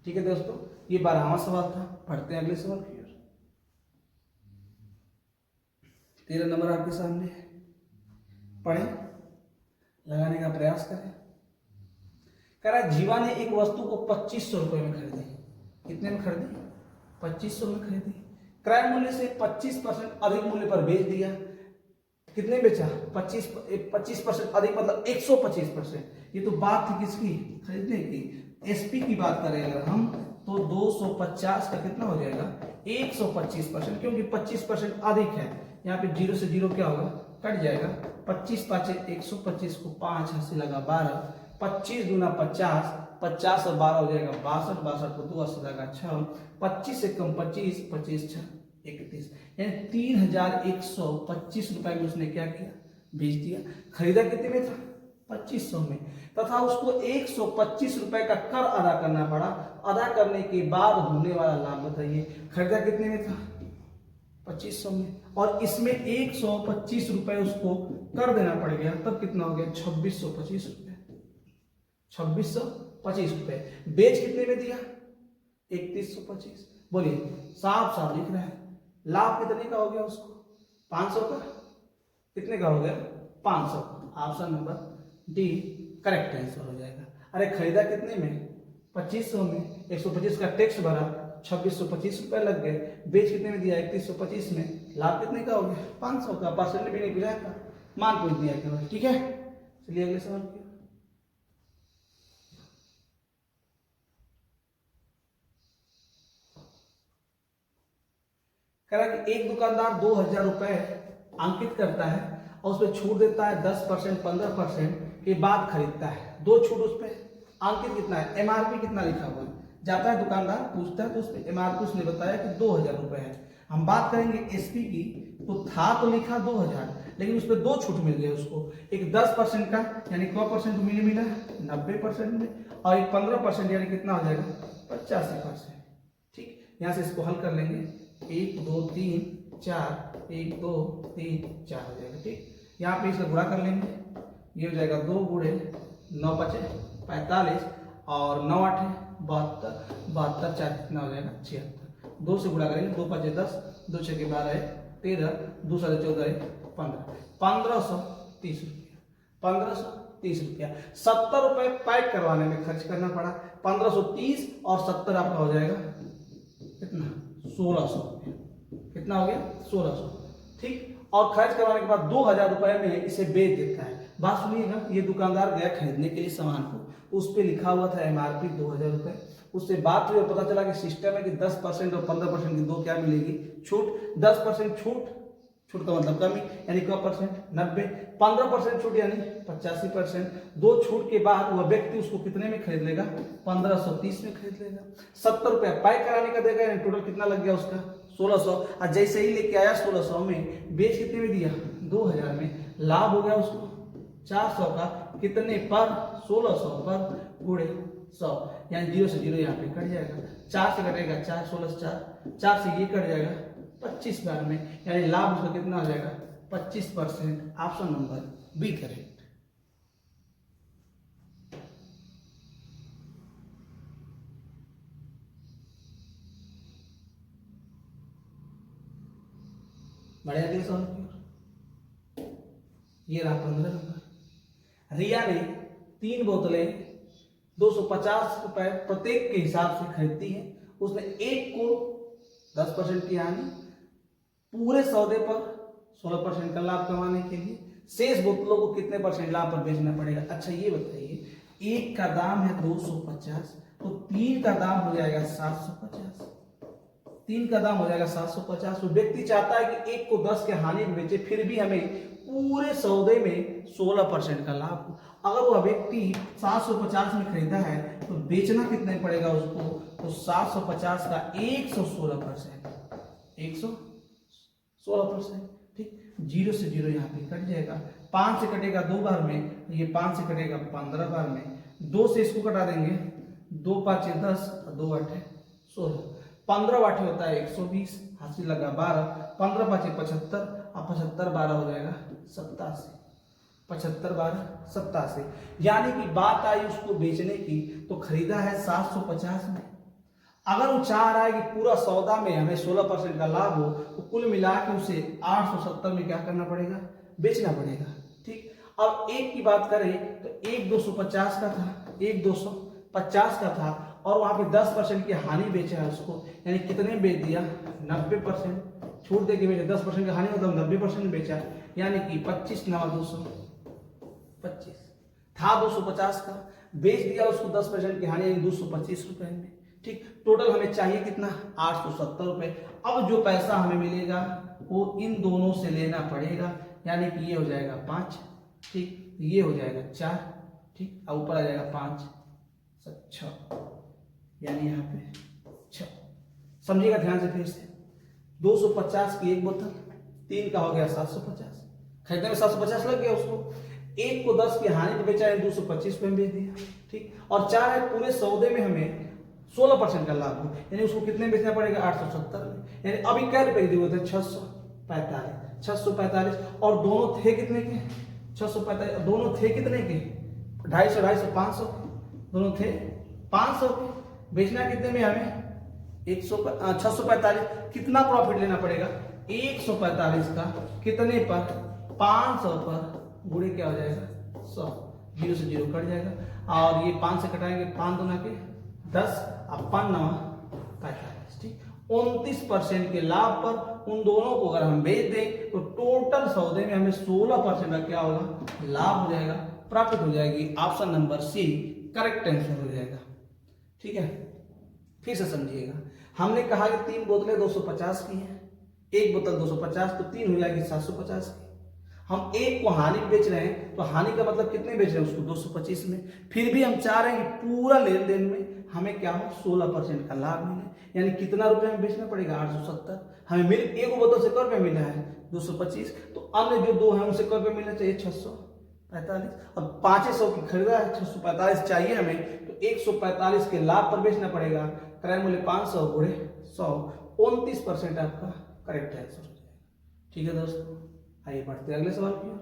ठीक है दोस्तों, ये 12वां सवाल था। पढ़ते हैं अगले सवाल की ओर। 13 नंबर आपके सामने है, पढ़ें, लगाने का प्रयास करें। कह रहा है जीवा ने एक वस्तु को 2500 रुपए में खरीदी। कितने में खरीदी, 2500 में खरीदी। क्रय मूल्य से 25% अधिक मूल्य पर बेच दिया। कितने बेचा, 25% अधिक मतलब 125%। ये तो बात थी किसकी, खरीदने की, एसपी की बात करें अगर हम, तो 250 का कितना हो जाएगा 125%, क्योंकि 25% अधिक है। यहाँ पे 0 से 0 क्या होगा, कट जाएगा। 25 पाँच 125 को 5 हंसी लगा 12, 25 दूना 50, 50 और 12 हो जाएगा 62, 62 को 2 हंसी लगा 6, 25 से कम 25, 25 6 31, यानी 3125 रुपए में उसने क्या किया, बेच दिया। खरीदा कितने में था, 2500 में, तथा उसको 125 रुपए का कर अदा करना पड़ा। अदा करने के बाद होने वाला लाभ बताइए। खरीदा कितने में था, 2500 में, और इसमें 125 रुपए उसको कर देना पड़ गया, तब कितना हो गया 2625 रुपए। 2625 रुपए। बेच कितने में दिया, 3125। बोलिए, साफ साफ लिख रहा है। लाभ कितने का हो गया उसको, 500 का। कितने का हो गया, 500। Option number D correct answer हो जाएगा। अरे खरीदा कितने में, 2500 में, 125 का टैक्स भरा, 2625 रुपए लग गए। बेच कितने में दिया, 3125 में, लाभ कितने का हो गया 500 का। परसेंट भी नहीं पिला था, मान पूछ दिया केवल। ठीक है, चलिए अगले सवाल की। कह रहा कि एक दुकानदार 2000 रुपए अंकित करता है और उसमें छूट देता है 10%, 15% के बाद खरीदता है। दो छूट उस पर अंकित कितना है, एमआरपी कितना लिखा हुआ है। जाता है दुकानदार, पूछता है तो उसमें एमआरपी उसने बताया कि 2000 रुपए है। हम बात करेंगे एसपी की, तो था तो लिखा 2000, लेकिन उस पर दो छूट मिल गया उसको। एक 10% का यानी क्या परसेंट मिला, 90% में, और एक 15% यानी कितना हो जाएगा 85%। ठीक, यहाँ से इसको हल कर लेंगे, 1 2 3 4, 1 2 3 4 हो जाएगा। ठीक, यहाँ पे इसका गुणा कर लेंगे, ये हो जाएगा 2 गुणे 9 बचे 45 और 9 8 72, 72 4 कितना हो जाएगा 76। 2 से गुणा करेंगे, 2 5 10, 2 6 12 13, 2 7 14 15, 1530 रुपया। 1530 रुपया 70 रुपए पैक करवाने में खर्च करना पड़ा। 1530 और 70 आपका हो जाएगा कितना, 1600 रुपया। कितना हो गया 1600। ठीक, और खर्च करवाने के बाद 2000 रुपए में इसे बेच देता है। बात सुनिएगा, ये दुकानदार गया खरीदने के लिए सामान को, उस पे लिखा हुआ था एमआरपी 2000 रुपए। उससे बात हुई और पता चला कि सिस्टम है कि 10% और 15% की दो क्या मिलेगी, छूट। 10% छूट, छूट का मतलब कमी, यानी क्या परसेंट 90, 15% छूट यानी 85%। दो छूट के बाद वह व्यक्ति उसको कितने में खरीद लेगा, 1530 में खरीद लेगा। 70 रुपया पैक कराने का देगा, यानी टोटल कितना लग गया उसका 1600। और जैसे ही लेके आया 1600 में, बेच कितने में दिया 2000 में, लाभ हो गया उसको 400 का। कितने पर, 1600 पर गुणे 100, यानी 0 से 0 यहाँ पे कट जाएगा। 4 से कटेगा 4, 16 4, 4 से ये कट जाएगा 25,000 में, यानी लाभ उसका कितना हो जाएगा 25%। Option number B correct. बढ़िया, अगले सवाल की ओर। ये रहा 15 नंबर। रिया ने 3 बोतलें 250 रुपए प्रत्येक के हिसाब से खरीदती है। उसने एक को 10% की हानि, पूरे सौदे पर 16% का लाभ कमाने के लिए शेष बोतलों को कितने परसेंट लाभ पर बेचना पड़ेगा। अच्छा ये बताइए, एक का दाम है 250, तो 3 का दाम हो जाएगा 750। 3 का दाम हो जाएगा 750। तो व्यक्ति चाहता है कि एक को 10 के हानि में बेचे, फिर भी हमें पूरे सौदे में 16% का लाभ हो। अगर वह व्यक्ति 750 में खरीदा है तो बेचना कितने पड़ेगा उसको, तो 750 का 116%। 116%। ठीक, 0 से 0 यहाँ पे कट जाएगा, 5 से कटेगा 2 बार में, ये 5 से कटेगा 15 बार में, 2 से इसको कटा देंगे, 2 5 10 और 2 8 16, 15 8 होता है 120, हासिल लगा 12, 15 5 75 और 75 12 हो जाएगा 87, 75 12 87। यानी कि बात आई उसको बेचने की तो खरीदा है 750 में। अगर वो चाह रहा है कि पूरा सौदा में हमें 16% का लाभ हो तो कुल मिला के उसे 870 में क्या करना पड़ेगा, बेचना पड़ेगा। ठीक, अब एक की बात करें तो 1,250 का था, 1,250 का था और वहां पे 10% की हानि बेचा है उसको, यानी कितने बेच दिया, 90%। छूट दे के बेचा, 10% की हानि मतलब 90% बेचा, यानी कि 25 9 225 था 250 का, बेच दिया उसको 10% की हानि यानी 225 रुपए में। ठीक, टोटल हमें चाहिए कितना, 870 रुपए। अब जो पैसा हमें मिलेगा वो इन दोनों से लेना पड़ेगा, यानी कि ये हो जाएगा 5, ठीक, ये हो जाएगा 4, ठीक, और ऊपर आ जाएगा 5 6, यानी यहाँ पे 6। समझिएगा ध्यान से फिर से, 250 की एक बोतल, 3 का हो गया 750, खरीदने में 750 लग गया उसको, एक को 10 की हानि पे बेचा है 225 रुपए में बेच दिया। ठीक, और 4 है पूरे सौदे में हमें 16% का लाभ हो, यानी उसको कितने बेचना पड़ेगा, 870 में। यानी अभी कै रुपए की होते हैं, 645, और दोनों थे कितने के, 645, दोनों थे कितने के, 250 500 दोनों थे 500 के, बेचना कितने में हमें 645। कितना प्रॉफिट लेना पड़ेगा, 145 का कितने पर, 500 पर, गुणे क्या हो जाएगा 100, 0 से 0 कट जाएगा, और ये 5 से कटाएंगे, 5 दूना के 10 और 5 9 45। ठीक, 29% के लाभ पर उन दोनों को अगर हम बेच दें तो टोटल सौदे में हमें 16% का क्या होगा, लाभ हो जाएगा, प्रॉफिट हो जाएगी। Option number C correct answer हो जाएगा। ठीक है, फिर से समझिएगा, हमने कहा कि 3 बोतलें 250 की हैं, एक बोतल 250 तो 3 हो जाएगी 750 की। हम एक को हानि बेच रहे हैं तो हानि का मतलब कितने बेच रहे हैं उसको, 225 में। फिर भी हम चाह रहे हैं कि पूरा लेन देन में हमें क्या हो, 16% का लाभ मिले, यानी कितना रुपए में बेचना पड़ेगा, 870। हमें मिल एक बोतल से रुपए मिला है 225, तो अन्य जो दो हैं उनसे रुपए मिलना चाहिए 645, और 500 की खरीदा है, 645 चाहिए हमें, तो 145 के लाभ पर बेचना पड़ेगा, क्रय मूल्य 500 गुणे 100, 29% आपका करेक्ट आंसर हो जाएगा। ठीक है दोस्तों, आइए बढ़ते अगले सवाल की ओर।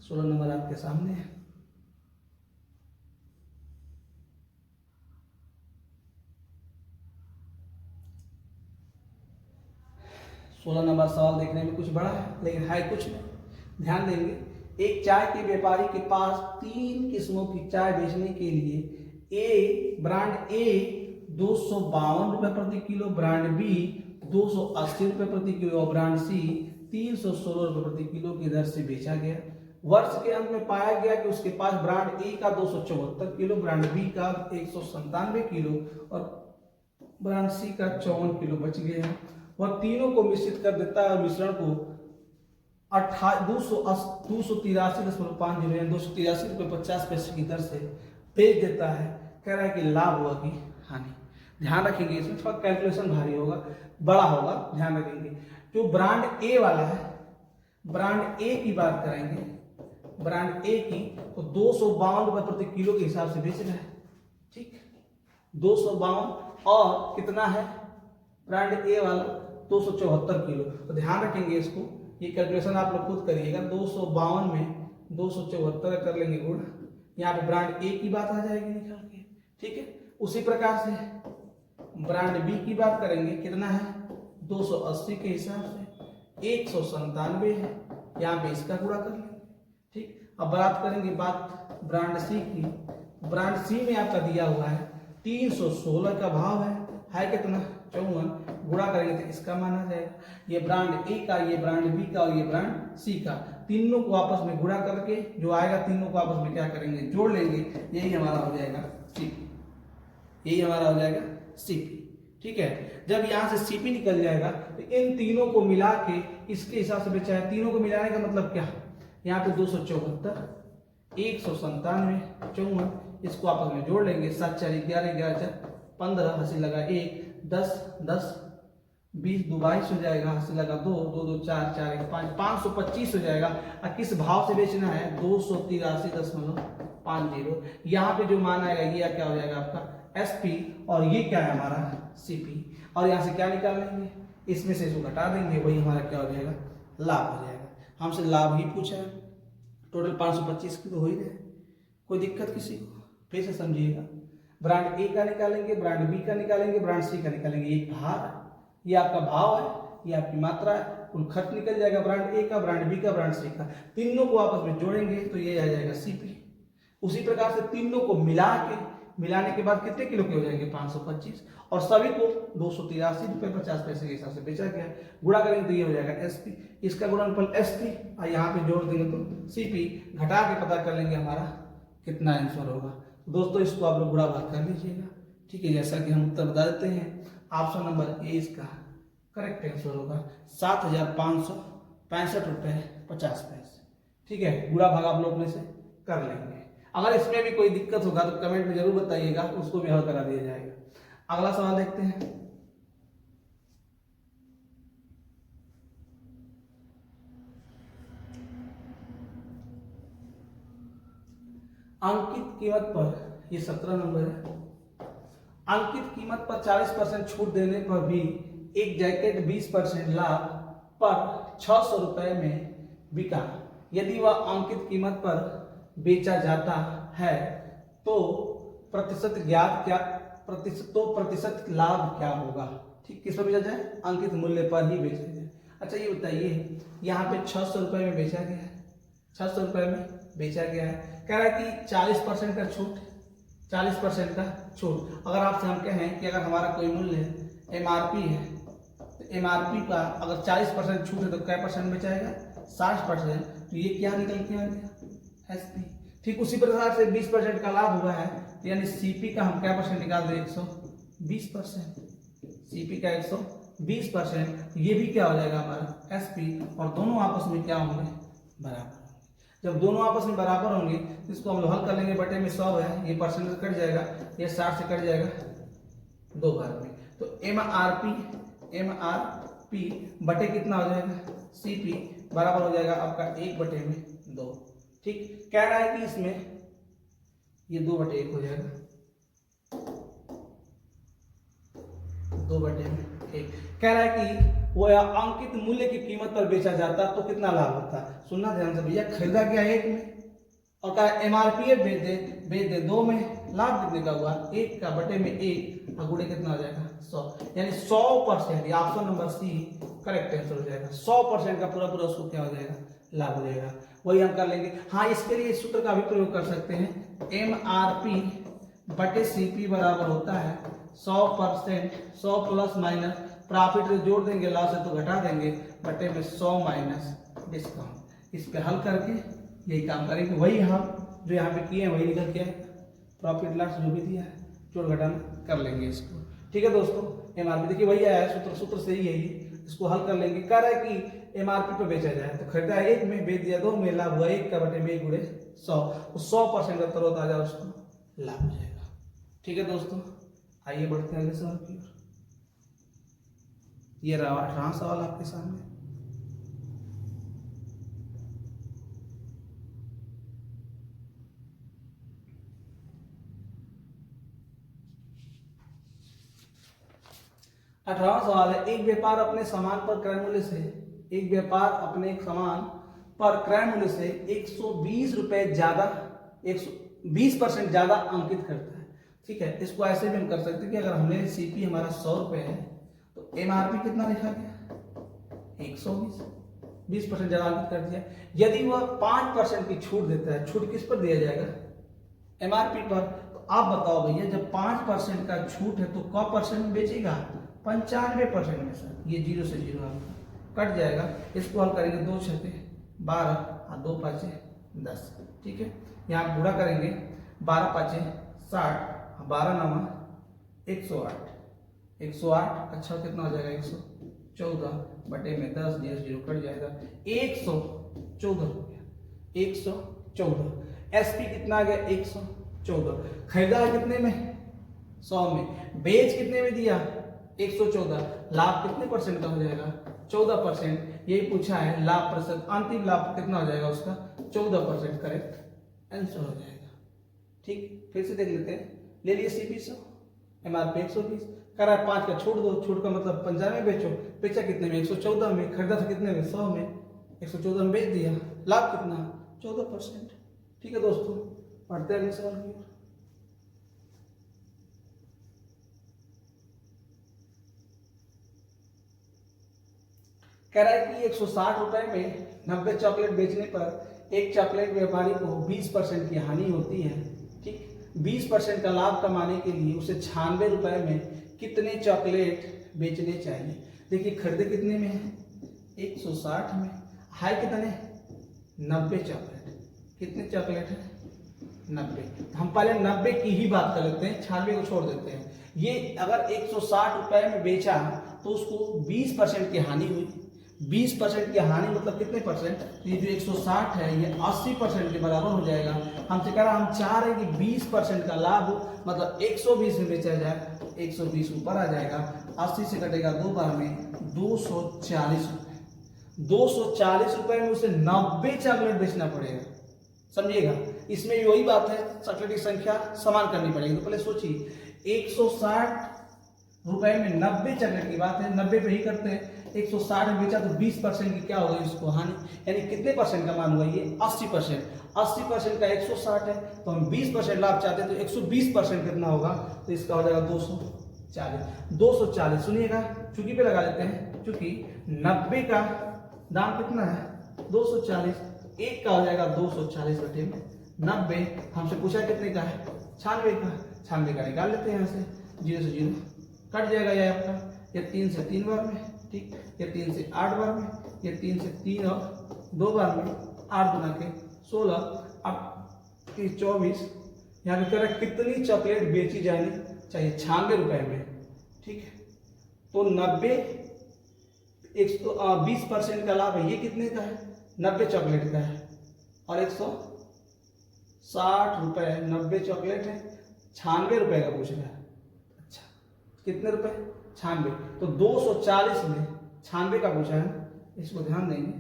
16 नंबर आपके सामने है। सोलह नंबर सवाल देखने में कुछ बड़ा है लेकिन है कुछ नहीं, ध्यान देंगे। एक चाय के व्यापारी के पास 3 किस्मों की चाय बेचने के लिए ब्रांड ए 252 रुपए प्रति किलो, ब्रांड बी 280 रुपए प्रति किलो और ब्रांड सी 316 रुपए प्रति किलो की दर से बेचा गया। वर्ष के अंत में पाया गया कि उसके पास ब्रांड ए का 274 किलो, ब्रांड बी का 197 किलो और ब्रांड सी का 54 किलो बच गए हैं। वह तीनों को मिश्रित कर देता है और मिश्रण को 283.50 रुपए 50 पैसे की दर से बेच देता है। कह रहा है कि लाभ हुआ कि हानि। ध्यान रखेंगे, इसमें थोड़ा कैलकुलेशन भारी होगा, बड़ा होगा, ध्यान रखेंगे। जो ब्रांड ए वाला है, ब्रांड ए की बात करेंगे, ब्रांड ए की तो 252 रुपए प्रति किलो के हिसाब से बेच रहा है। ठीक, 252 और कितना है ब्रांड ए वाला 274 किलो। तो ध्यान रखेंगे इसको, ये कैलकुलेशन आप लोग खुद करिएगा। 252 में 274 कर लेंगे गुण, यहाँ पे ब्रांड ए की बात आ जाएगी निकाल के। ठीक है, उसी प्रकार से ब्रांड बी की बात करेंगे, कितना है 280 के हिसाब से 197 है, यहाँ पे इसका गुणा कर लेंगे। ठीक, अब बात करेंगे बात ब्रांड सी की। ब्रांड सी में आपका दिया हुआ है 316 का भाव है कितना 54, गुणा करेंगे तो इसका माना जाएगा। ये ब्रांड ए का, ये ब्रांड बी का और ये ब्रांड सी का, तीनों को आपस में गुणा करके जो आएगा तीनों को आपस में क्या करेंगे, जोड़ लेंगे, यही हमारा हो जाएगा सीपी, यही हमारा हो जाएगा सीपी। ठीक है, जब यहाँ से सीपी निकल जाएगा तो इन तीनों को मिला के इसके हिसाब से बेचा है। तीनों को मिलाने का मतलब क्या, यहाँ पे 274 197 54, इसको आपस में जोड़ लेंगे, 7 4 11 11 4 15, हासिल लगा 1 10 10 20 दो 22 हो जाएगा, हाथ से लगा 2 2 2 4 4 1 5 525 हो जाएगा। और किस भाव से बेचना है? 283.50। यहाँ पे जो मान आएगा ये क्या हो जाएगा आपका एसपी, और ये क्या है हमारा सीपी। और यहाँ से क्या निकाल लेंगे? इसमें से इसको घटा देंगे, वही हमारा क्या हो जाएगा? लाभ हो जाएगा। हमसे लाभ ही पूछा है, टोटल 525 की तो हो ही रहे, कोई दिक्कत किसी को? फिर से समझिएगा, ब्रांड ए का निकालेंगे, ब्रांड बी का निकालेंगे, ब्रांड सी का निकालेंगे। ये भार है, ये आपका भाव है, ये आपकी मात्रा है, कुल खर्च निकल जाएगा ब्रांड ए का, ब्रांड बी का, ब्रांड सी का। तीनों को आपस में जोड़ेंगे तो ये आ जाएगा सीपी। उसी प्रकार से तीनों को मिलाने के बाद कितने किलो के हो जाएंगे? 525, और सभी को 283.50 के हिसाब से बेचा गया। गुणा करेंगे तो ये हो जाएगा एसपी, इसका गुणनफल एसपी, और यहाँ पे जोड़ देंगे तो सीपी, घटा के पता कर लेंगे हमारा कितना आंसर होगा। दोस्तों इसको आप लोग गुणा भाग कर लीजिएगा, ठीक है। जैसा कि हम उत्तर बता देते हैं, ऑप्शन नंबर ए इसका करेक्ट आंसर होगा 7,565.50। ठीक है, गुणा भाग आप लोग में से कर लेंगे। अगर इसमें भी कोई दिक्कत होगा तो कमेंट में जरूर बताइएगा, उसको भी हल करा दिया जाएगा। अगला सवाल देखते हैं। अंकित कीमत पर, ये 17 नंबर है। अंकित कीमत पर 40% छूट देने पर भी एक जैकेट 20% लाभ पर 600 रुपए में बिका। यदि वह अंकित कीमत पर बेचा जाता है तो प्रतिशत लाभ क्या होगा? ठीक, किस पर बेचा जाए? अंकित मूल्य पर ही बेचा जाए। अच्छा ये बताइए, यहाँ पे 600 रुपए में बेचा गया है, 600 रुपए में बेचा गया है। कह रहा है कि 40% का छूट, 40% का छूट। अगर आपसे हम कहें कि अगर हमारा कोई मूल्य एमआरपी है तो एमआरपी का अगर 40% छूट है तो क्या परसेंट बेचाएगा? 60%। तो ये क्या निकल के आ गया? एसपी। ठीक उसी प्रकार से 20% का लाभ हुआ है, तो यानी सीपी का हम क्या परसेंट निकाल दें? 120%। सीपी का 120%। ये भी क्या हो जाएगा हमारा? एसपी। और दोनों आपस में क्या होंगे? बराबर। जब दोनों आपस में बराबर होंगे तो इसको हम लोग हल कर लेंगे, बटे में 100 है, ये परसेंट कट जाएगा, ये 60 से कट जाएगा 2 बार में। तो एमआरपी बटे कितना हो जाएगा? सीपी बराबर हो जाएगा आपका 1/2। ठीक, कह रहा है कि इसमें ये 2/1 हो जाएगा, 2/1। कह रहा है कि वह अंकित मूल्य की कीमत पर बेचा जाता तो कितना लाभ होता? सुनना ध्यान से भैया, खरीदा गया 1 में और कहा एमआरपी बेच दे 2 में, लाभ कितने का हुआ? 1 का, बटे में 1 और गुणे कितना हो जाएगा? 100। यानी 100%, option number C correct answer हो जाएगा। 100% का पूरा उसको क्या हो जाएगा? लाभ हो जाएगा। वही हम कर लेंगे। हाँ, इसके लिए इस सूत्र का भी प्रयोग कर सकते हैं। एमआरपी बटे सीपी बराबर होता है 100%, 100 प्लस माइनस प्रॉफिट से जोड़ देंगे, लॉस है तो घटा देंगे, बटे में 100 माइनस डिस्काउंट। इस पे हल करके यही काम करेंगे। वही हम जो यहाँ पे किए हैं वही निकल के प्रॉफिट लॉस जो भी दिया है जोड़ घटाना कर लेंगे इसको। ठीक है दोस्तों, एमआरपी देखिए वही आया है, सूत्र से ही है ये, इसको हल कर लेंगे। कह रहा है कि एमआरपी पे बेचा जाए तो खरीदा 1 में, बेच दिया 2 में, लाभ हुआ 1 का, बटे में 1 गुणे 100। 100% का तरोताजा उसको लाभ हो जाएगा। ठीक है दोस्तों, आइए बढ़ते हैं अगले सवाल की ओर। ये रहा 18वां सवाल आपके सामने। अठारहवां सवाल है, एक व्यापार अपने सामान पर क्रय मूल्य से 120 रुपए ज्यादा 120% ज्यादा अंकित करता है। ठीक है, इसको ऐसे भी हम कर सकते हैं कि अगर हमने सीपी हमारा 100 रुपए है तो एमआरपी कितना लिखा गया? 120, 20% ज्यादा अंकित कर दिया। यदि वह 5% की छूट देता है, छूट किस पर दिया जाएगा? एमआरपी पर। तो आप बताओ भैया, जब 5% का छूट है तो कौ परसेंट में बेचेगा? 95% में सर। ये 0 से 0 आपका कट जाएगा। इसको हल करेंगे, 2 छक्के 12 और 2 पाँचे 10। ठीक है, यहाँ गुणा करेंगे, 12 पाँचे 60, 12 नवा 108, 108 अच्छा कितना हो जाएगा? 114 बटे में 10, 0 कट जाएगा, 114 हो गया, 114। एसपी कितना आ गया? 114। खरीदा कितने में? 100 में। बेच कितने में दिया? 114, लाभ कितने परसेंट का हो जाएगा? 14%। यही पूछा है, लाभ प्रतिशत, अंतिम लाभ कितना हो जाएगा उसका? 14%। करेक्ट आंसर हो जाएगा। ठीक, फिर से देख लेते हैं। ले लिए CP 100, MRP 120, कह रहा है 5 का छूट दो, छूट का मतलब 95 बेचो, बेचा कितने में? 114 में, खरीदा था कितने में? 100 में, 114 में बेच दिया, लाभ कितना? 14%। ठीक है दोस्तों, पढ़ते हैं अगले सवाल की ओर। कह रहा है कि 160 रुपए में 90 चॉकलेट बेचने पर एक चॉकलेट व्यापारी को 20% की हानि होती है। ठीक, 20% का लाभ कमाने के लिए उसे 96 रुपए में कितने चॉकलेट बेचने चाहिए? देखिए खरीदे कितने में है? 160 में, हाई कितने? 90 चॉकलेट। कितने चॉकलेट है? 90। हम पहले 90 की ही बात कर लेते हैं, 96 को छोड़ देते हैं। ये अगर 160 रुपए में बेचा तो उसको 20% की हानि हुई। 20% की हानि मतलब कितने परसेंट? ये जो 160 है ये 80% के बराबर हो जाएगा। हमसे कह रहा हम चाह रहे हैं कि 20% का लाभ हो, मतलब 120 में बेचा जाए, 120 ऊपर आ जाएगा, 80 से कटेगा 2 बार में 240 रुपए। 240 रुपए में उसे 90 चॉकलेट बेचना पड़ेगा, समझिएगा। इसमें भी वही बात है, चॉकलेट की संख्या समान करनी पड़ेगी। तो पहले सोचिए 160 रुपए में 90 चॉकलेट की बात है, 90 पे ही करते हैं। 160 में बेचा तो 20% की क्या होगी इसको हानि, यानी कितने परसेंट का मान हुआ ये? 80%। 80% का 160 है, तो हम 20% लाभ चाहते हैं तो 120% कितना होगा? तो इसका हो जाएगा 240। 240 सुनिएगा, चूंकि पे लगा लेते हैं, चूंकि 90 का दाम कितना है? 240, एक का हो जाएगा 240 बटे में 90। हमसे पूछा कितने का है? 96 का। 96 का निकाल लेते हैं यहाँ से, 0 से 0 कट जाएगा ये आपका, ये 3 से 3 बार में, ठीक, ये 3 से 8 बार में, ये 3 से 3 और 2 बार में, 8 गुना के 16, अब 24। यहाँ पे कह रहा है कितनी चॉकलेट बेची जानी चाहिए? 96 रुपए में। ठीक है, तो 90 20% का लाभ है, ये कितने का है? 90 चॉकलेट का है, और 160 रुपए 90 चॉकलेट है, 96 रुपए का पूछ रहा है। अच्छा, कितने रुपए? 96। तो 240 में 96 का पूछा है, इसको ध्यान देंगे।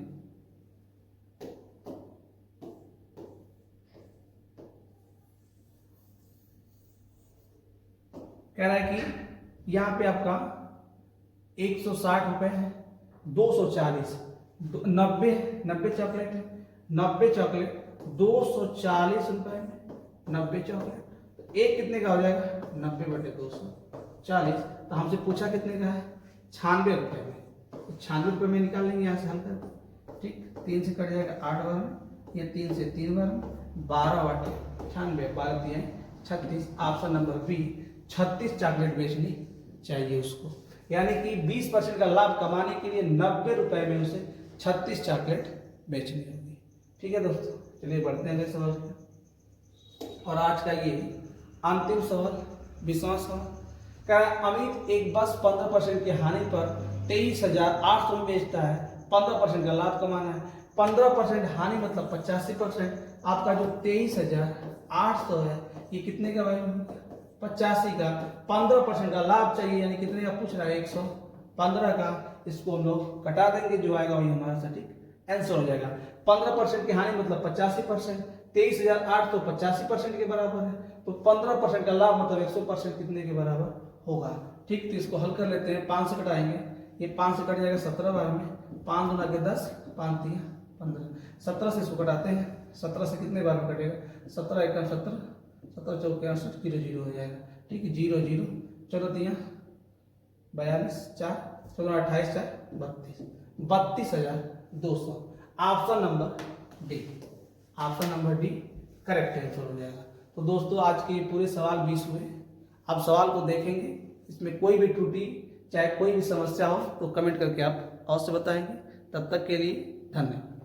कह रहा है कि यहाँ पे आपका 160 रुपए है, 240, 90 चॉकलेट है, 90 चॉकलेट 240 रुपए में 90 चॉकलेट, तो एक कितने का हो जाएगा? 90 बटे 240। तो हमसे पूछा कितने का है? 96 रुपए में। तो 96 रुपए में निकाल लेंगे यहाँ से हल करके। ठीक, 3 से कट जाएगा 8 बार में, ये 3 से 3 बार में, 12 बटे 96, 12 दिए 36। ऑप्शन नंबर बी, 36 चॉकलेट बेचनी चाहिए उसको, यानी कि 20% का लाभ कमाने के लिए 90 रुपए में उसे 36 चॉकलेट बेचनी होगी। ठीक है दोस्तों, चलिए बढ़ते हैं अगले सवाल पे। और आज का ये अंतिम सवाल, 20वां सवाल। क्या अमित एक बस 15% की हानि पर 23,800 में बेचता है, 15% का लाभ कमाना है। 15% हानि मतलब 85%। आपका जो 23,800 है ये कितने का वैल्यू है? 85 का। 15% का लाभ चाहिए, यानी कितने का पूछ रहा है? 115 का। इसको हम लोग कटा देंगे, जो आएगा वही हमारा सटीक आंसर हो जाएगा। 15% की हानि मतलब 85%, 23,800 85% के बराबर है, तो 15% का लाभ मतलब 100% कितने के बराबर होगा। ठीक, तो इसको हल कर लेते हैं। 5 से कटाएंगे, ये 5 से कट जाएगा 17 बार में, 5 गुना के 10, 5 3 15, 17 से इसको कटाते हैं। 17 से कितने बार में कटेगा? 17 1 17, 17 चौके 68, 0 0 हो जाएगा। ठीक है, 0 0, चलो 3 42, 4 14 28 4 32, 32,200। Option number D, option number D correct answer हो जाएगा। तो दोस्तों आज के पूरे सवाल 20 हुए। आप सवाल को देखेंगे, इसमें कोई भी त्रुटि चाहे कोई भी समस्या हो तो कमेंट करके आप अवश्य बताएंगे। तब तक के लिए धन्यवाद।